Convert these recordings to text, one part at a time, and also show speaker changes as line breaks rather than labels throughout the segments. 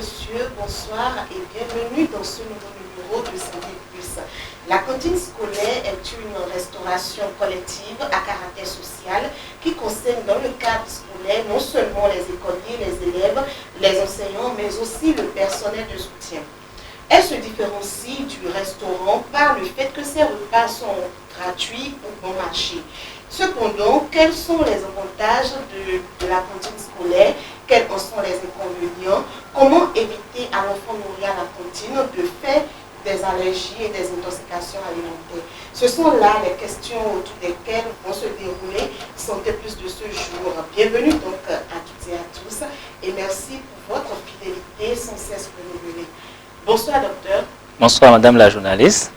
messieurs, bonsoir et bienvenue dans ce nouveau numéro de CD+. La cantine scolaire est une restauration collective à caractère social qui concerne dans le cadre scolaire non seulement les écoliers, les élèves, les enseignants, mais aussi le personnel de soutien. Elle se différencie du restaurant par le fait que ses repas sont gratuits ou bon marché. Cependant, quels sont les avantages de la cantine scolaire? Quels en sont les inconvénients? Comment éviter à l'enfant nourri à la cantine de faire des allergies et des intoxications alimentaires? Ce sont là les questions autour desquelles vont se dérouler Santé Plus de ce jour. Bienvenue donc à toutes et à tous et merci pour votre fidélité sans cesse renouvelée. Bonsoir docteur.
Bonsoir madame la journaliste.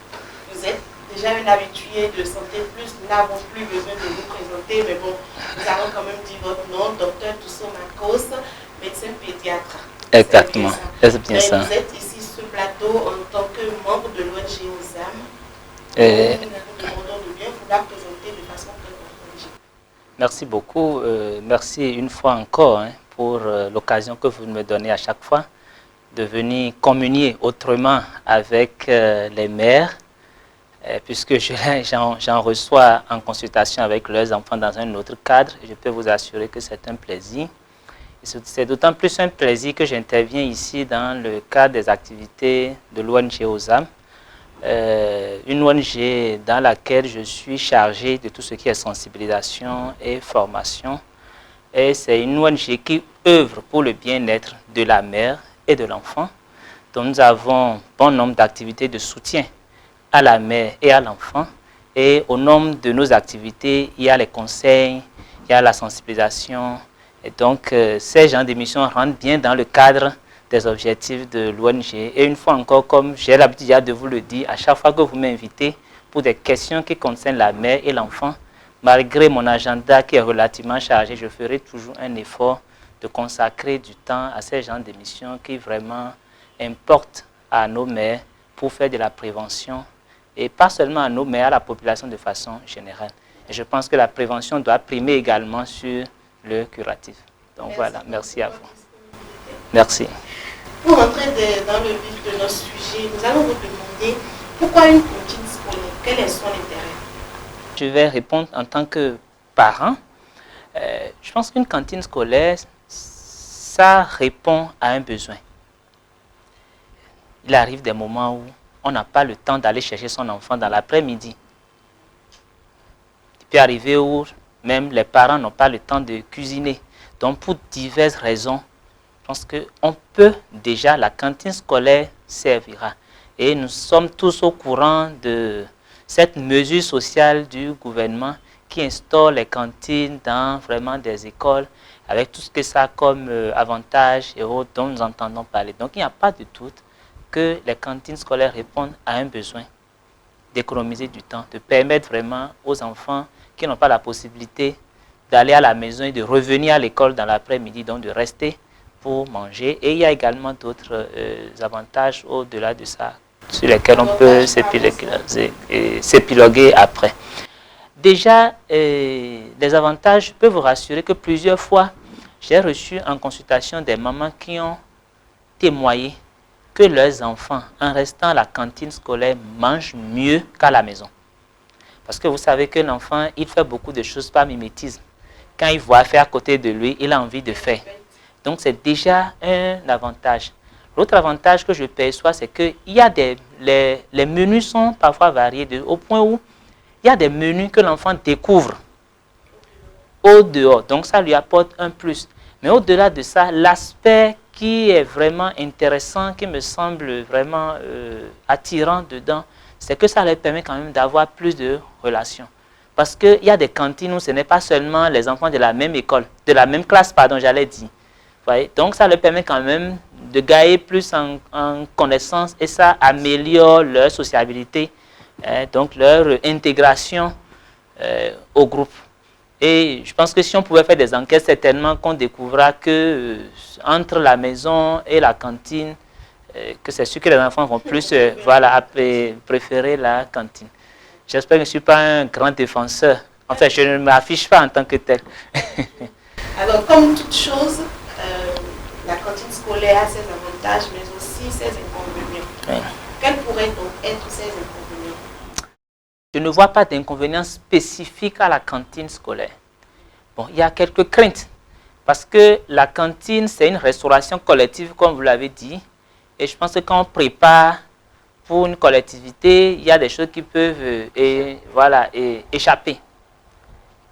Vous êtes déjà une habituée de Santé Plus, nous n'avons plus besoin de vous présenter, mais bon, nous allons quand même dire votre nom, docteur Tousso Makos, médecin pédiatre.
Exactement, c'est bien ça.
Vous êtes ici sur ce plateau en tant que membre de l'ONG OSAM. Nous vous demandons de bien vous la présenter de façon très chronologique.
Merci beaucoup, merci une fois encore pour l'occasion que vous me donnez à chaque fois de venir communier autrement avec les mères, puisque j'en reçois en consultation avec leurs enfants dans un autre cadre. Je peux vous assurer que c'est un plaisir. C'est d'autant plus un plaisir que j'interviens ici dans le cadre des activités de l'ONG OSAM, une ONG dans laquelle je suis chargé de tout ce qui est sensibilisation et formation. Et c'est une ONG qui œuvre pour le bien-être de la mère et de l'enfant. Donc nous avons bon nombre d'activités de soutien à la mère et à l'enfant. Et au nombre de nos activités, il y a les conseils, il y a la sensibilisation. Et donc ces genres d'émissions rentrent bien dans le cadre des objectifs de l'ONG. Et une fois encore, comme j'ai l'habitude de vous le dire, à chaque fois que vous m'invitez pour des questions qui concernent la mère et l'enfant, malgré mon agenda qui est relativement chargé, je ferai toujours un effort de consacrer du temps à ces genres d'émissions qui vraiment importent à nos mères pour faire de la prévention et pas seulement à nos mères, à la population de façon générale. Et je pense que la prévention doit primer également sur le curatif. Donc voilà, merci à vous. Merci.
Pour entrer dans le vif de nos sujets, nous allons vous demander pourquoi une cantine scolaire? Quel est son intérêt?
Je vais répondre en tant que parent. Je pense qu'une cantine scolaire, ça répond à un besoin. Il arrive des moments où on n'a pas le temps d'aller chercher son enfant dans l'après-midi. Il peut arriver où même les parents n'ont pas le temps de cuisiner. Donc pour diverses raisons, je pense qu'on peut déjà, la cantine scolaire servira. Et nous sommes tous au courant de cette mesure sociale du gouvernement qui instaure les cantines dans vraiment des écoles avec tout ce que ça a comme avantages et autres dont nous entendons parler. Donc il n'y a pas de doute que les cantines scolaires répondent à un besoin d'économiser du temps, de permettre vraiment aux enfants qui n'ont pas la possibilité d'aller à la maison et de revenir à l'école dans l'après-midi, donc de rester pour manger. Et il y a également d'autres avantages au-delà de ça, sur lesquels on peut s'épiloguer après. Déjà, les avantages, je peux vous rassurer que plusieurs fois, j'ai reçu en consultation des mamans qui ont témoigné que leurs enfants, en restant à la cantine scolaire, mangent mieux qu'à la maison. Parce que vous savez que l'enfant, il fait beaucoup de choses par mimétisme. Quand il voit faire à côté de lui, il a envie de faire. Donc c'est déjà un avantage. L'autre avantage que je perçois, c'est que les menus sont parfois variés au point où il y a des menus que l'enfant découvre au dehors. Donc ça lui apporte un plus. Mais au-delà de ça, l'aspect qui est vraiment intéressant, qui me semble vraiment attirant dedans, c'est que ça leur permet quand même d'avoir plus de relations. Parce qu'il y a des cantines où ce n'est pas seulement les enfants de la même école, de la même classe, pardon, j'allais dire. Voyez? Donc ça leur permet quand même de gagner plus en connaissance et ça améliore leur sociabilité, donc leur intégration au groupe. Et je pense que si on pouvait faire des enquêtes, certainement qu'on découvrira que entre la maison et la cantine, que c'est sûr que les enfants vont plus préférer la cantine. J'espère que je ne suis pas un grand défenseur. En fait, je ne m'affiche pas en tant que tel.
Alors, comme toute chose, la cantine scolaire a ses avantages avantages, mais aussi ses inconvénients.
Oui.
Quels pourraient donc être ces inconvénients?
Je ne vois pas d'inconvénients spécifiques à la cantine scolaire. Bon, il y a quelques craintes. Parce que la cantine, c'est une restauration collective, comme vous l'avez dit. Et je pense que quand on prépare pour une collectivité, il y a des choses qui peuvent échapper.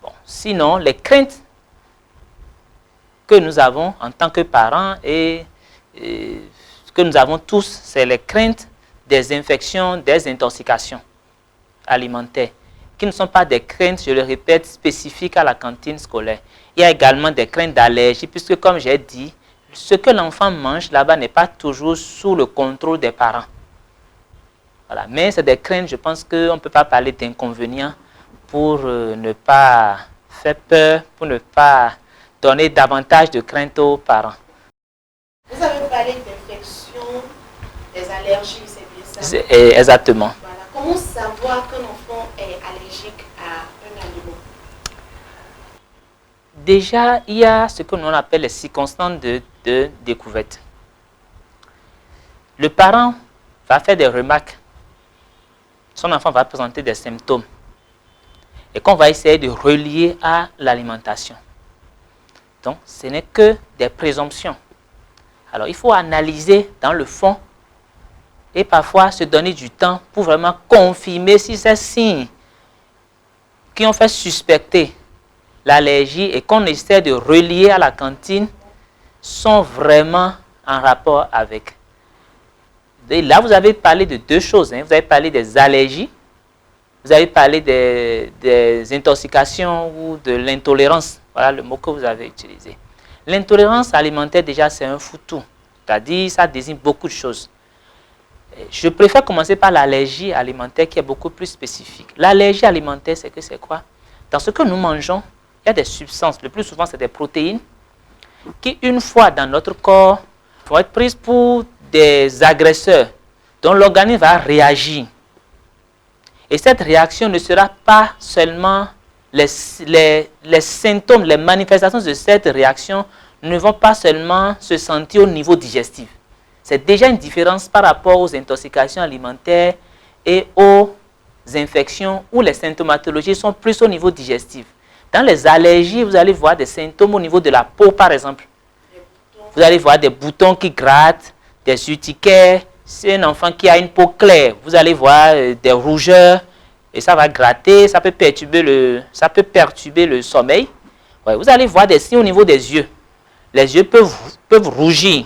Bon, sinon, les craintes que nous avons en tant que parents et que nous avons tous, c'est les craintes des infections, des intoxications alimentaires, qui ne sont pas des craintes, je le répète, spécifiques à la cantine scolaire. Il y a également des craintes d'allergie, puisque comme j'ai dit, ce que l'enfant mange là-bas n'est pas toujours sous le contrôle des parents. Voilà. Mais c'est des craintes, je pense qu'on ne peut pas parler d'inconvénients pour ne pas faire peur, pour ne pas donner davantage de craintes aux parents.
Vous avez parlé d'infection, des allergies, c'est bien ça?
Exactement.
Voilà. Comment savoir qu'un enfant est allergique à un aliment?
Déjà, il y a ce que l'on appelle les circonstances de découverte. Le parent va faire des remarques. Son enfant va présenter des symptômes. Et qu'on va essayer de relier à l'alimentation. Donc, ce n'est que des présomptions. Alors, il faut analyser dans le fond et parfois se donner du temps pour vraiment confirmer si ces signes qui ont fait suspecter l'allergie et qu'on essaie de relier à la cantine sont vraiment en rapport avec. Et là, vous avez parlé de deux choses. Vous avez parlé des allergies, vous avez parlé des intoxications ou de l'intolérance. Voilà le mot que vous avez utilisé. L'intolérance alimentaire, déjà, c'est un foutu. C'est-à-dire, ça désigne beaucoup de choses. Je préfère commencer par l'allergie alimentaire qui est beaucoup plus spécifique. L'allergie alimentaire, c'est quoi? Dans ce que nous mangeons, il y a des substances, le plus souvent c'est des protéines, qui une fois dans notre corps vont être prises pour des agresseurs dont l'organisme va réagir. Et cette réaction ne sera pas seulement les symptômes, les manifestations de cette réaction ne vont pas seulement se sentir au niveau digestif. C'est déjà une différence par rapport aux intoxications alimentaires et aux infections où les symptomatologies sont plus au niveau digestif. Dans les allergies, vous allez voir des symptômes au niveau de la peau, par exemple. Vous allez voir des boutons qui grattent, des urticaires. C'est un enfant qui a une peau claire. Vous allez voir des rougeurs et ça va gratter, ça peut perturber le sommeil. Ouais, vous allez voir des signes au niveau des yeux. Les yeux peuvent rougir.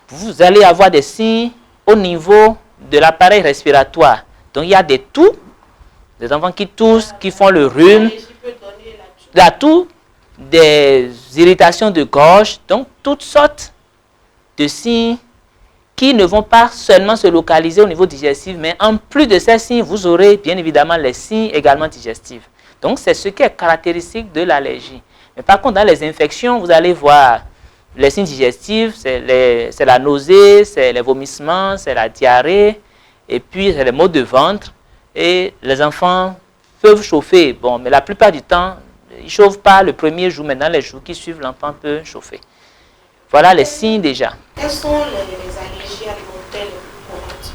Vous allez avoir des signes au niveau de l'appareil respiratoire. Donc, il y a des toux, des enfants qui toussent, qui font le rhume, la toux, des irritations de gorge. Donc, toutes sortes de signes qui ne vont pas seulement se localiser au niveau digestif, mais en plus de ces signes, vous aurez bien évidemment les signes également digestifs. Donc, c'est ce qui est caractéristique de l'allergie. Mais par contre, dans les infections, vous allez voir les signes digestifs, c'est la nausée, c'est les vomissements, c'est la diarrhée, et puis c'est les maux de ventre. Et les enfants peuvent chauffer. Bon, mais la plupart du temps, ils ne chauffent pas le premier jour, mais dans les jours qui suivent, l'enfant peut chauffer. Voilà les signes déjà.
Quelles sont les allergies alimentaires les plus courantes?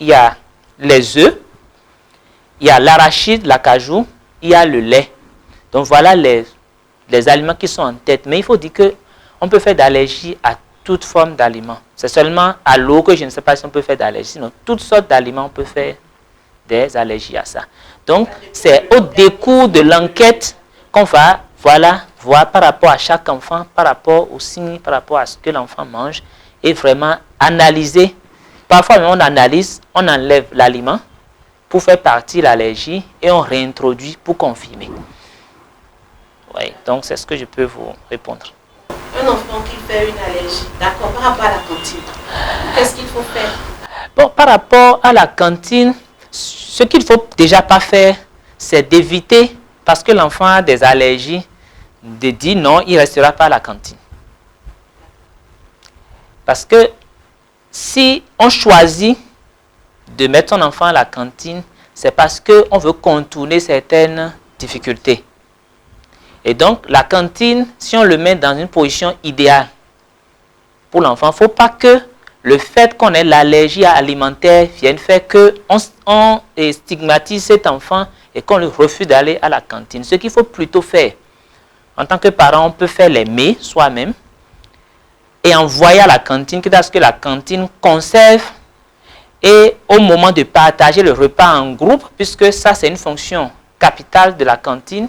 Il y a les œufs, il y a l'arachide, l'acajou, il y a le lait. Donc voilà les aliments qui sont en tête. Mais il faut dire qu'on peut faire d'allergie à toute forme d'aliments. C'est seulement à l'eau que je ne sais pas si on peut faire d'allergie. Sinon, toutes sortes d'aliments, on peut faire des allergies à ça. Donc, c'est au décours de l'enquête qu'on va voir par rapport à chaque enfant, par rapport aux signes, par rapport à ce que l'enfant mange et vraiment analyser. Parfois, on analyse, on enlève l'aliment pour faire partie l'allergie et on réintroduit pour confirmer. Oui, donc c'est ce que je peux vous répondre.
Un enfant qui fait une allergie, d'accord, par rapport à la cantine, qu'est-ce qu'il faut faire?
Bon, par rapport à la cantine, ce qu'il ne faut déjà pas faire, c'est d'éviter, parce que l'enfant a des allergies, de dire non, il ne restera pas à la cantine. Parce que si on choisit de mettre son enfant à la cantine, c'est parce qu'on veut contourner certaines difficultés. Et donc, la cantine, si on le met dans une position idéale, pour l'enfant. Il ne faut pas que le fait qu'on ait l'allergie alimentaire vienne faire qu'on stigmatise cet enfant et qu'on lui refuse d'aller à la cantine. Ce qu'il faut plutôt faire, en tant que parent, on peut faire les mets soi-même et envoyer à la cantine, quitte à ce que la cantine conserve et au moment de partager le repas en groupe, puisque ça c'est une fonction capitale de la cantine,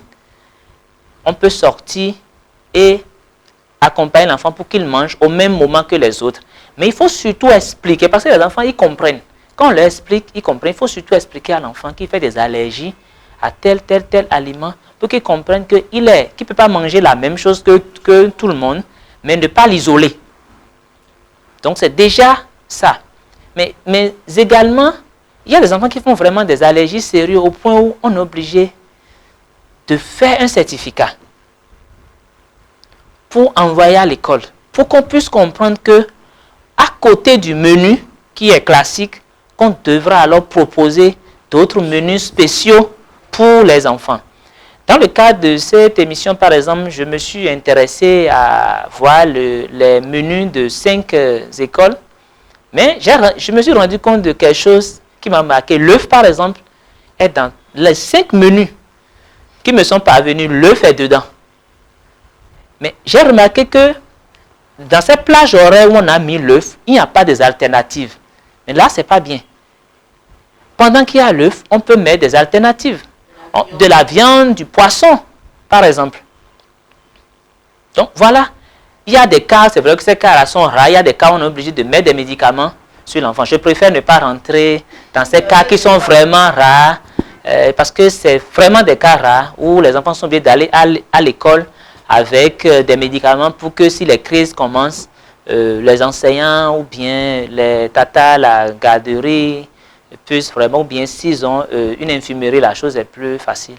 on peut sortir et accompagner l'enfant pour qu'il mange au même moment que les autres. Mais il faut surtout expliquer, parce que les enfants, ils comprennent. Quand on leur explique, ils comprennent. Il faut surtout expliquer à l'enfant qui fait des allergies à tel aliment, pour qu'il comprenne qu'il ne peut pas manger la même chose que tout le monde, mais ne pas l'isoler. Donc c'est déjà ça. Mais également, il y a des enfants qui font vraiment des allergies sérieuses au point où on est obligé de faire un certificat pour envoyer à l'école, pour qu'on puisse comprendre que à côté du menu qui est classique, qu'on devra alors proposer d'autres menus spéciaux pour les enfants. Dans le cadre de cette émission, par exemple, je me suis intéressé à voir les menus de 5 écoles, mais je me suis rendu compte de quelque chose qui m'a marqué. L'œuf, par exemple, est dans les 5 menus qui me sont parvenus, l'œuf est dedans. Mais j'ai remarqué que dans ces plages horaires où on a mis l'œuf, il n'y a pas des alternatives. Mais là, ce n'est pas bien. Pendant qu'il y a l'œuf, on peut mettre des alternatives. De la viande, du poisson, par exemple. Donc, voilà. Il y a des cas, c'est vrai que ces cas-là sont rares. Il y a des cas où on est obligé de mettre des médicaments sur l'enfant. Je préfère ne pas rentrer dans ces cas qui sont vraiment rares, parce que c'est vraiment des cas rares où les enfants sont obligés d'aller à l'école avec des médicaments pour que si les crises commencent, les enseignants ou bien les tatas, la garderie, puissent vraiment, ou bien s'ils ont une infirmerie, la chose est plus facile.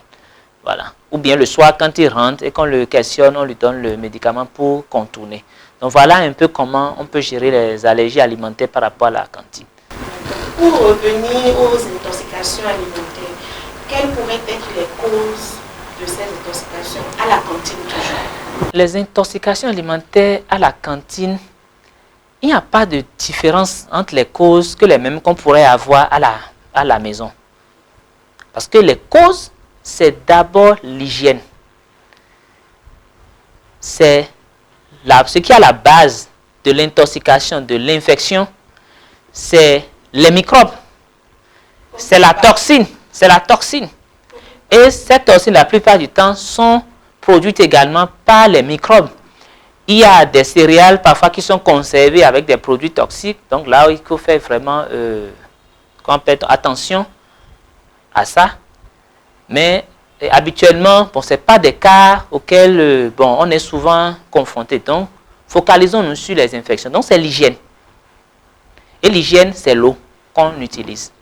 Voilà. Ou bien le soir, quand il rentre et qu'on le questionne, on lui donne le médicament pour contourner. Donc voilà un peu comment on peut gérer les allergies alimentaires par rapport à la cantine.
Pour revenir aux intoxications alimentaires, quelles pourraient être les causes de ces intoxications à la cantine toujours?
Les intoxications alimentaires à la cantine, il n'y a pas de différence entre les causes que les mêmes qu'on pourrait avoir à la maison. Parce que les causes, c'est d'abord l'hygiène. C'est ce qui est à la base de l'intoxication, de l'infection, c'est les microbes. C'est la toxine. C'est la toxine. Et cette toxine, la plupart du temps, sont produites également par les microbes. Il y a des céréales parfois qui sont conservées avec des produits toxiques. Donc là, il faut faire vraiment attention à ça. Mais habituellement, bon, ce n'est pas des cas auxquels on est souvent confronté. Donc, focalisons-nous sur les infections. Donc, c'est l'hygiène. Et l'hygiène, c'est l'eau qu'on utilise.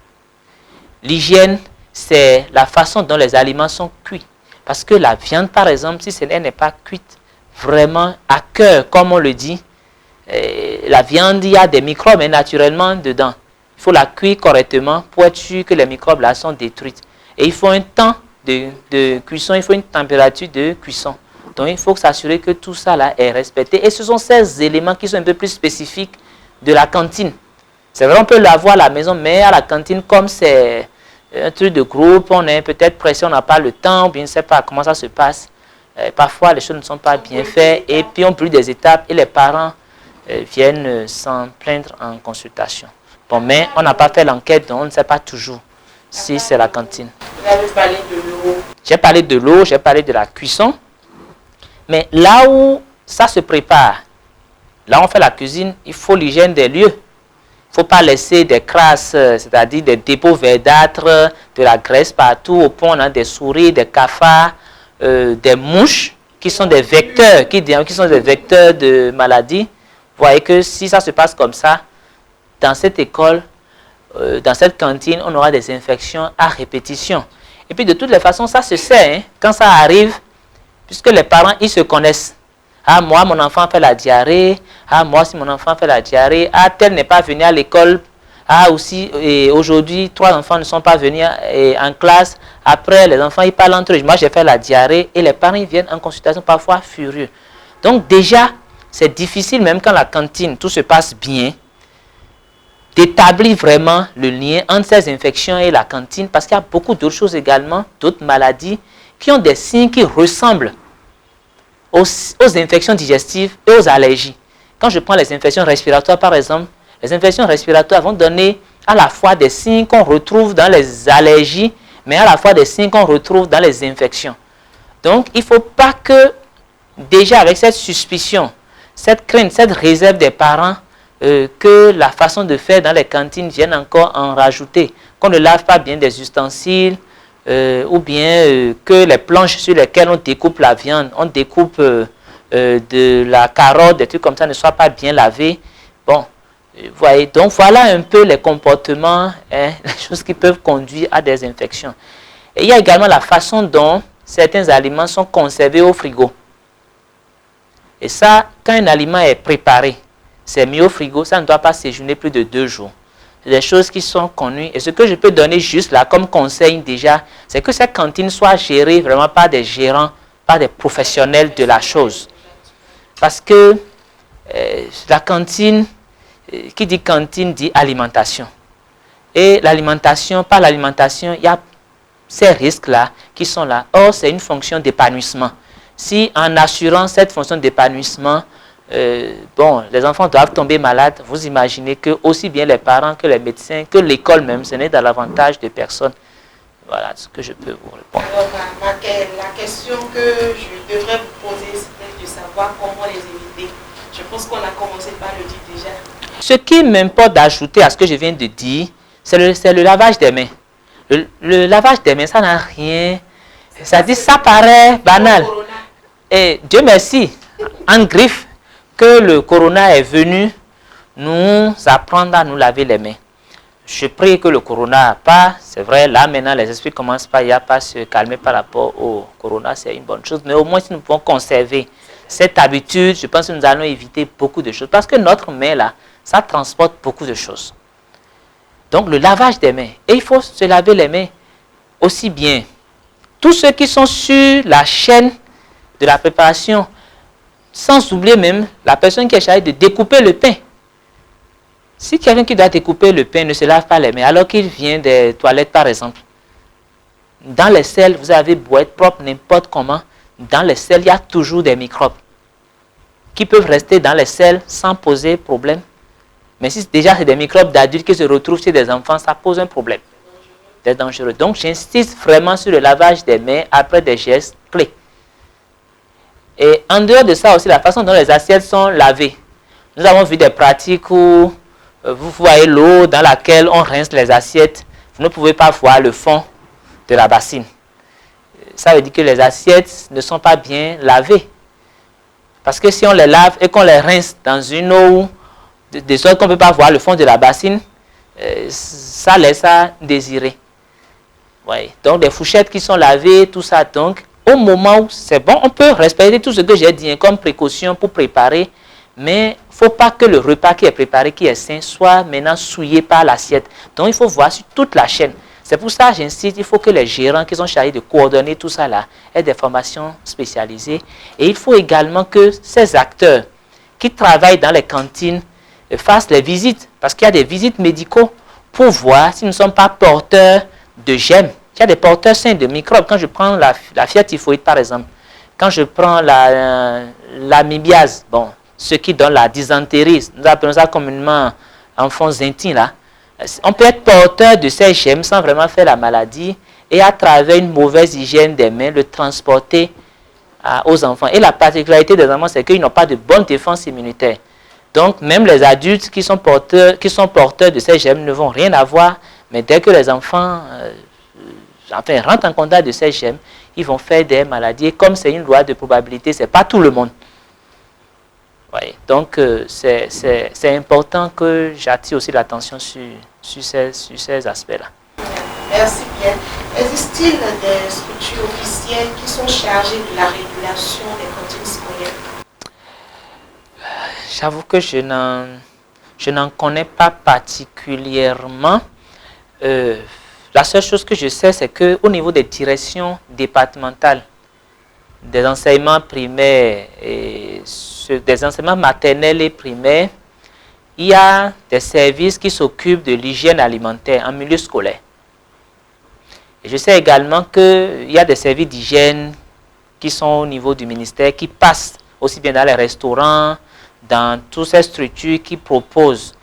L'hygiène, c'est la façon dont les aliments sont cuits. Parce que la viande, par exemple, si elle n'est pas cuite vraiment à cœur, comme on le dit, la viande, il y a des microbes naturellement dedans. Il faut la cuire correctement pour être sûr que les microbes là sont détruits. Et il faut un temps de cuisson, il faut une température de cuisson. Donc il faut s'assurer que tout ça là est respecté. Et ce sont ces éléments qui sont un peu plus spécifiques de la cantine. C'est vrai, on peut l'avoir à la maison, mais à la cantine, comme c'est un truc de groupe, on est peut-être pressé, on n'a pas le temps, ou bien on ne sait pas comment ça se passe. Parfois, les choses ne sont pas bien faites, et puis on brûle des étapes, et les parents viennent s'en plaindre en consultation. Bon, mais on n'a pas fait l'enquête, donc on ne sait pas toujours si c'est la cantine.
Vous avez parlé de l'eau.
J'ai parlé de l'eau, j'ai parlé de la cuisson. Mais là où ça se prépare, là où on fait la cuisine, il faut l'hygiène des lieux. Il ne faut pas laisser des crasses, c'est-à-dire des dépôts verdâtres, de la graisse partout. Au point, on a des souris, des cafards, des mouches qui sont des vecteurs, qui sont des vecteurs de maladies. Vous voyez que si ça se passe comme ça, dans cette école, dans cette cantine, on aura des infections à répétition. Et puis de toutes les façons, ça se sait, hein, quand ça arrive, puisque les parents, ils se connaissent. Ah, moi, mon enfant fait la diarrhée. Ah, moi, si mon enfant fait la diarrhée. Ah, tel n'est pas venu à l'école. Ah, aussi, aujourd'hui, 3 enfants ne sont pas venus en classe. Après, les enfants, ils parlent entre eux. Moi, j'ai fait la diarrhée. Et les parents, ils viennent en consultation parfois furieux. Donc, déjà, c'est difficile, même quand la cantine, tout se passe bien, d'établir vraiment le lien entre ces infections et la cantine, parce qu'il y a beaucoup d'autres choses également, d'autres maladies, qui ont des signes qui ressemblent aux infections digestives et aux allergies. Quand je prends les infections respiratoires, par exemple, les infections respiratoires vont donner à la fois des signes qu'on retrouve dans les allergies, mais à la fois des signes qu'on retrouve dans les infections. Donc, il ne faut pas que, déjà avec cette suspicion, cette crainte, cette réserve des parents, que la façon de faire dans les cantines vienne encore en rajouter, qu'on ne lave pas bien des ustensiles, ou bien que les planches sur lesquelles on découpe la viande, on découpe de la carotte, des trucs comme ça, ne soient pas bien lavés. Bon, voyez, donc voilà un peu les comportements, les choses qui peuvent conduire à des infections. Et il y a également la façon dont certains aliments sont conservés au frigo. Et ça, quand un aliment est préparé, c'est mis au frigo, ça ne doit pas séjourner plus de 2 jours. C'est des choses qui sont connues. Et ce que je peux donner juste là comme conseil déjà, c'est que cette cantine soit gérée vraiment par des gérants, par des professionnels de la chose. Parce que la cantine, qui dit cantine dit alimentation. Et l'alimentation, par l'alimentation, il y a ces risques-là qui sont là. Or, c'est une fonction d'épanouissement. Si en assurant cette fonction d'épanouissement, bon, les enfants doivent tomber malades, vous imaginez que aussi bien les parents que les médecins, que l'école même, ce n'est dans l'avantage des personnes. Voilà ce que je peux vous répondre.
Alors, la question que je devrais vous poser, c'est de savoir comment les éviter. Je pense qu'on a commencé par le dire déjà.
Ce qui m'importe d'ajouter à ce que je viens de dire, c'est le lavage des mains. Le lavage des mains, ça n'a rien. Ça dit, ça paraît banal. Et Dieu merci, en griffe, que le corona est venu nous apprendre à nous laver les mains. Je prie que le corona pas, c'est vrai, là maintenant les esprits commencent pas, il n'y a pas à se calmer par rapport au corona, c'est une bonne chose. Mais au moins si nous pouvons conserver cette habitude, je pense que nous allons éviter beaucoup de choses. Parce que notre main là, ça transporte beaucoup de choses. Donc le lavage des mains. Et il faut se laver les mains aussi bien. Tous ceux qui sont sur la chaîne de la préparation, sans oublier même la personne qui est chargée de découper le pain. Si quelqu'un qui doit découper le pain ne se lave pas les mains, alors qu'il vient des toilettes par exemple, dans les selles, vous avez beau être propre n'importe comment, dans les selles, il y a toujours des microbes qui peuvent rester dans les selles sans poser problème. Mais si déjà c'est des microbes d'adultes qui se retrouvent chez des enfants, ça pose un problème. C'est dangereux. Donc j'insiste vraiment sur le lavage des mains après des gestes clés. Et en dehors de ça aussi, la façon dont les assiettes sont lavées. Nous avons vu des pratiques où vous voyez l'eau dans laquelle on rince les assiettes. Vous ne pouvez pas voir le fond de la bassine. Ça veut dire que les assiettes ne sont pas bien lavées. Parce que si on les lave et qu'on les rince dans une eau de sorte qu'on ne peut pas voir le fond de la bassine, ça laisse à désirer. Ouais. Donc des fourchettes qui sont lavées, tout ça. Donc au moment où c'est bon, on peut respecter tout ce que j'ai dit comme précaution pour préparer, mais il ne faut pas que le repas qui est préparé, qui est sain, soit maintenant souillé par l'assiette. Donc il faut voir sur toute la chaîne. C'est pour ça que j'insiste, il faut que les gérants qui sont chargés de coordonner tout ça là aient des formations spécialisées. Et il faut également que ces acteurs qui travaillent dans les cantines fassent les visites, parce qu'il y a des visites médicaux pour voir si nous ne sommes pas porteurs de germes. Il y a des porteurs sains de microbes. Quand je prends la fièvre typhoïde par exemple, quand je prends l'amibiase, bon, ce qui donne la dysentérie, nous appelons ça communément enfants intimes là, on peut être porteur de ces germes sans vraiment faire la maladie et à travers une mauvaise hygiène des mains, le transporter aux enfants. Et la particularité des enfants, c'est qu'ils n'ont pas de bonne défense immunitaire. Donc, même les adultes qui sont porteurs de ces germes ne vont rien avoir, mais dès que les enfants rentrent en contact de ces germes, ils vont faire des maladies. Et comme c'est une loi de probabilité, ce n'est pas tout le monde. Ouais. Donc, c'est important que j'attire aussi l'attention sur ces aspects-là.
Merci bien. Existe-t-il des structures officielles qui sont chargées de la régulation des cantines scolaires?
J'avoue que je n'en connais pas particulièrement. La seule chose que je sais, c'est qu'au niveau des directions départementales, des enseignements primaires et des enseignements maternels et primaires, il y a des services qui s'occupent de l'hygiène alimentaire en milieu scolaire. Et je sais également qu'il y a des services d'hygiène qui sont au niveau du ministère, qui passent aussi bien dans les restaurants, dans toutes ces structures qui proposent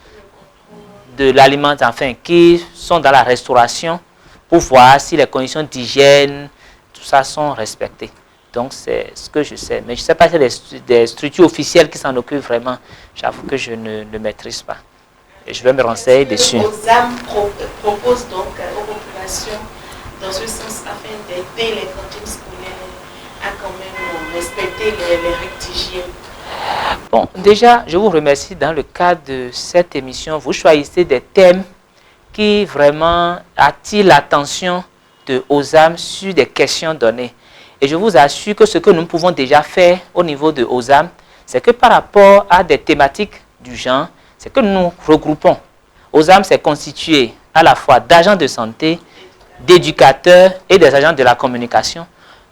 de l'alimentation, enfin, qui sont dans la restauration pour voir si les conditions d'hygiène, tout ça sont respectées. Donc, c'est ce que je sais. Mais je ne sais pas si c'est des structures officielles qui s'en occupent vraiment. J'avoue que je ne le maîtrise pas. Et je vais me renseigner dessus.
OSAM propose donc aux populations, dans ce sens, afin d'aider les cantines scolaires à quand même respecter les règles d'hygiène.
Bon, déjà, je vous remercie. Dans le cadre de cette émission, vous choisissez des thèmes qui vraiment attirent l'attention de OSAM sur des questions données. Et je vous assure que ce que nous pouvons déjà faire au niveau de OSAM, c'est que par rapport à des thématiques du genre, c'est que nous regroupons. OSAM s'est constitué à la fois d'agents de santé, d'éducateurs et des agents de la communication.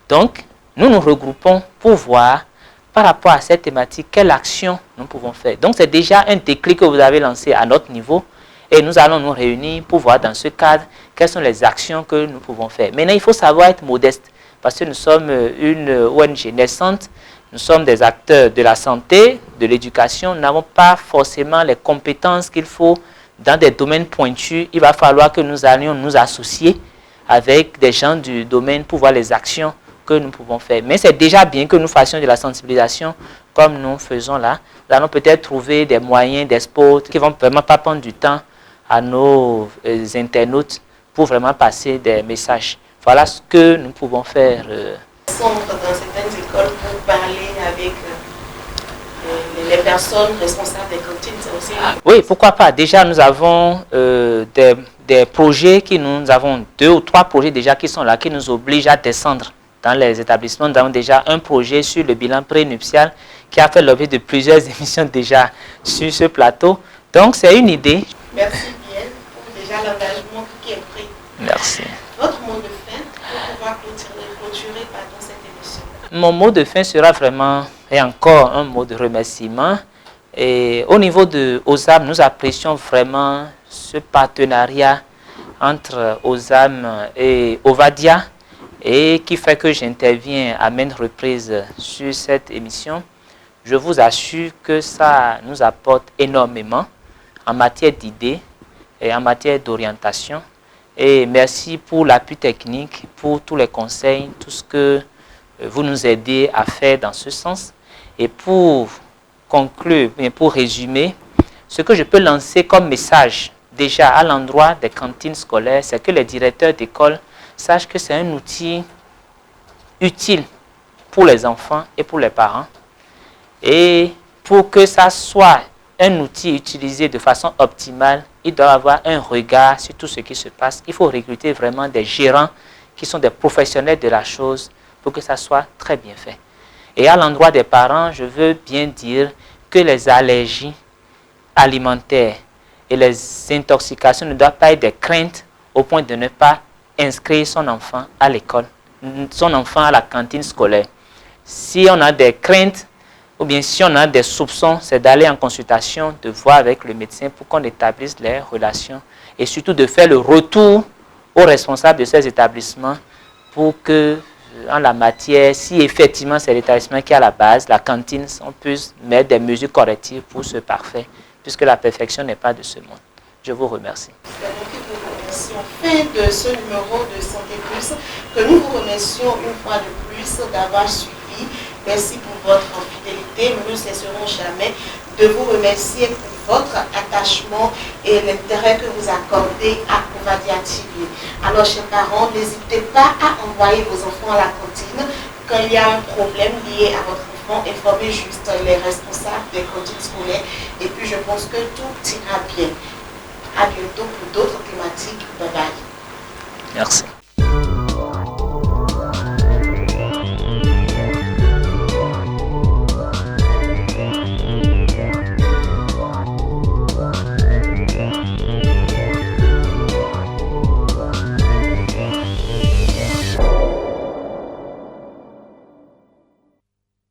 Donc, nous nous regroupons pour voir par rapport à cette thématique, quelle action nous pouvons faire. Donc, c'est déjà un déclic que vous avez lancé à notre niveau et nous allons nous réunir pour voir dans ce cadre quelles sont les actions que nous pouvons faire. Maintenant, il faut savoir être modeste parce que nous sommes une ONG naissante, nous sommes des acteurs de la santé, de l'éducation, nous n'avons pas forcément les compétences qu'il faut dans des domaines pointus. Il va falloir que nous allions nous associer avec des gens du domaine pour voir les actions que nous pouvons faire. Mais c'est déjà bien que nous fassions de la sensibilisation comme nous faisons là. Nous allons peut-être trouver des moyens, des spots qui ne vont vraiment pas prendre du temps à nos internautes pour vraiment passer des messages. Voilà ce que nous pouvons faire.
Dans certaines écoles pour parler avec les personnes responsables des cantines, c'est aussi...
Oui, pourquoi pas. Déjà, nous avons des projets nous avons 2 ou 3 projets déjà qui sont là, qui nous obligent à descendre dans les établissements. Nous avons déjà un projet sur le bilan prénuptial qui a fait l'objet de plusieurs émissions déjà sur ce plateau. Donc, c'est une idée.
Merci bien pour déjà l'engagement qui est pris.
Merci.
Votre mot de fin pour pouvoir clôturer cette émission.
Mon mot de fin sera vraiment, et encore un mot de remerciement. Et au niveau de OSAM, nous apprécions vraiment ce partenariat entre OSAM et Ovadia et qui fait que j'interviens à maintes reprises sur cette émission. Je vous assure que ça nous apporte énormément en matière d'idées et en matière d'orientation. Et merci pour l'appui technique, pour tous les conseils, tout ce que vous nous aidez à faire dans ce sens. Et pour conclure, pour résumer, ce que je peux lancer comme message déjà à l'endroit des cantines scolaires, c'est que les directeurs d'école sachent que c'est un outil utile pour les enfants et pour les parents. Et pour que ça soit un outil utilisé de façon optimale, il doit avoir un regard sur tout ce qui se passe. Il faut recruter vraiment des gérants qui sont des professionnels de la chose pour que ça soit très bien fait. Et à l'endroit des parents, je veux bien dire que les allergies alimentaires et les intoxications ne doivent pas être des craintes au point de ne pas inscrire son enfant à l'école, son enfant à la cantine scolaire. Si on a des craintes ou bien si on a des soupçons, c'est d'aller en consultation, de voir avec le médecin pour qu'on établisse les relations et surtout de faire le retour aux responsables de ces établissements pour que, en la matière, si effectivement c'est l'établissement qui est à la base, la cantine, on puisse mettre des mesures correctives pour ce parfait, puisque la perfection n'est pas de ce monde. Je vous remercie.
Fin de ce numéro de Santé Plus, que nous vous remercions une fois de plus d'avoir suivi. Merci pour votre fidélité. Nous ne cesserons jamais de vous remercier pour votre attachement et l'intérêt que vous accordez à Ovadia TV. Alors, chers parents, n'hésitez pas à envoyer vos enfants à la cantine. Quand il y a un problème lié à votre enfant, informez juste les responsables des cantines scolaires. Et puis, je pense que tout ira bien. À bientôt pour d'autres thématiques. Bye bye.
Merci.